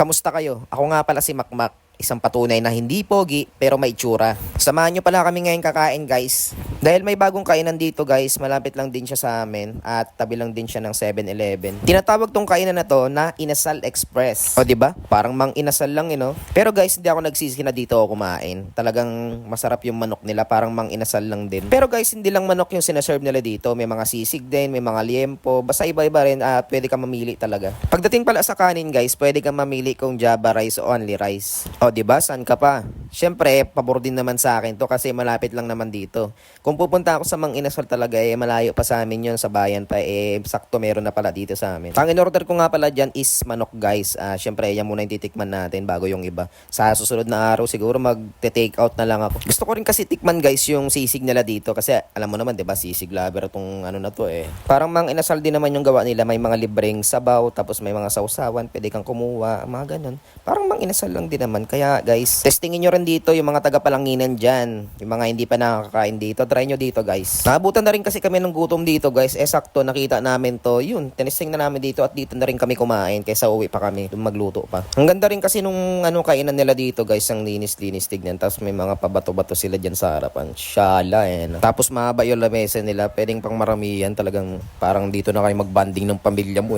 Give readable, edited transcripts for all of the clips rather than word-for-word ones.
Kamusta kayo? Ako nga pala si Makmak, isang patunay na hindi pogi pero may itsura. Samahan nyo pala kami ngayon kakain guys. Dahil may bagong kainan dito guys, malapit lang din siya sa amin at tabi lang din siya ng 7-Eleven. Tinatawag tong kainan na to na Inasal Express. O diba? Parang mang inasal lang no? Pero guys, hindi ako nagsisi na dito ako kumain. Talagang masarap yung manok nila, parang mang inasal lang din. Pero guys, hindi lang manok yung sinaserve nila dito. May mga sisig din, may mga liempo. Basta iba-iba rin at pwede ka mamili talaga. Pagdating pala sa kanin guys, pwede kang mamili kung Java rice o only rice. O diba? Saan ka pa? Siyempre, pabor din naman sa akin to kasi malapit lang naman dito. Kung pupunta ako sa Mang Inasal talaga, malayo pa sa amin yon, sa bayan pa, sakto meron na pala dito sa amin. Ang in-order ko nga pala dyan is manok guys. Siyempre, yan muna yung titikman natin bago yung iba. Sa susunod na araw siguro mag-take out na lang ako. Gusto ko rin kasi tikman guys yung sisig nila dito kasi alam mo naman, diba, sisig lover tong ano na to Parang Mang Inasal din naman yung gawa nila. May mga libreng sabaw, tapos may mga sausawan, pwede kang kumuha, mga ganun. Parang Mang Inasal lang din naman. Kaya guys, testingin nyo rin dito yung mga taga-Palanginan dyan. Yung mga hindi pa nakakain dito, try nyo dito guys. Naabutan na rin kasi kami ng gutom dito guys. Sakto, nakita namin to. Yun, tinesting na namin dito at dito na rin kami kumain kaysa uwi pa kami, magluto pa. Ang ganda rin kasi nung kainan nila dito guys, ang linis-linis tignan. Tapos may mga pabato-bato sila dyan sa harapan. Shala Tapos mahaba yung lamesa nila, pwedeng pang maramihan. Talagang parang dito na kayo magbanding ng pamilya mo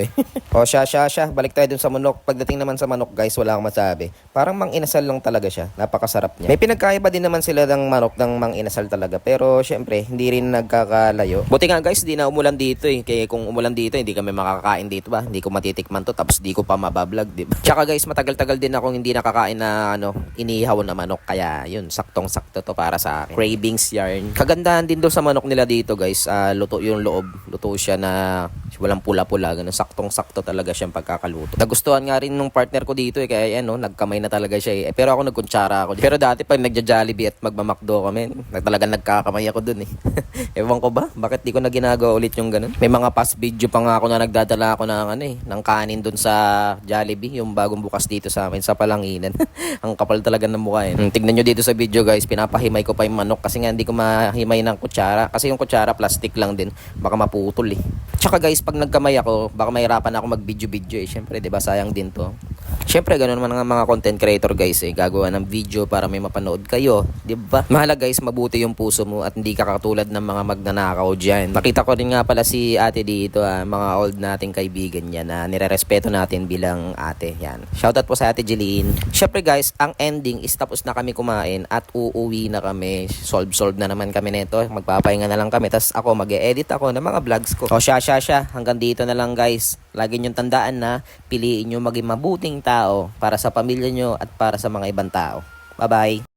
O siya. Balik tayo dun sa manok. Pagdating naman sa manok guys, wala akong masabi. Parang Mang Inasal lang talaga siya. Napakasarap niya. May pinagkaiba din naman sila ng manok ng Mang Inasal talaga. Pero syempre, hindi rin nagkakalayo. Buti nga guys, di na umulan dito Kaya kung umulan dito, hindi kami makakakain dito ba? Hindi ko matitikman to, tapos di ko pa mabablog, di ba? Tsaka guys, matagal-tagal din akong hindi nakakain na inihaw na manok. Kaya yun, saktong-sakto to para sa akin. Cravings yarn. Kagandahan din doon sa manok nila dito guys, luto yung loob. Luto siya na walang pula-pula, ganun. Saktong-sakto talaga siyang pagkakaluto. Nagustuhan nga rin nung partner ko dito kaya nagkamay na talaga siya Pero ako nagkuntsara ako. Pero dati pag nagja-Jollibee at magmamakdo kami, talagang nagkakamay ako dun Ewan ko ba? Bakit di ko na ginagawa ulit yung ganun? May mga past video pa nga ako na nagdadala ako ng kanin dun sa Jollibee, yung bagong bukas dito sa amin, sa Palanginan. Ang kapal talaga ng mukha Tignan nyo dito sa video guys, pinapahimay ko pa yung manok kasi nga hindi ko mahimay ng kutsara. Kasi yung kutsara plastic lang din, baka maputol Tsaka guys, pag nagkamay ako, baka mahirapan ako mag-video-video Siyempre, diba, sayang din to. Siyempre, ganun naman ang mga content creator guys gagawa ng video para may mapanood kayo, diba? Mahalaga guys, mabuti yung puso mo at hindi ka katulad ng mga magnanakaw dyan. Nakita ko rin nga pala si ate dito, mga old nating kaibigan niya na nirerespeto natin bilang ate. Yan. Shoutout po sa ate Jeline. Siyempre guys, ang ending is tapos na kami kumain at uuwi na kami. Solve na naman kami nito. Magpapahinga na lang kami. Tapos ako, mag-e-edit ako ng mga vlogs ko. O siya. Hanggang dito na lang guys. Lagi niyong tandaan na piliin nyo maging mabuting tao para sa pamilya nyo at para sa mga ibang tao. Bye-bye!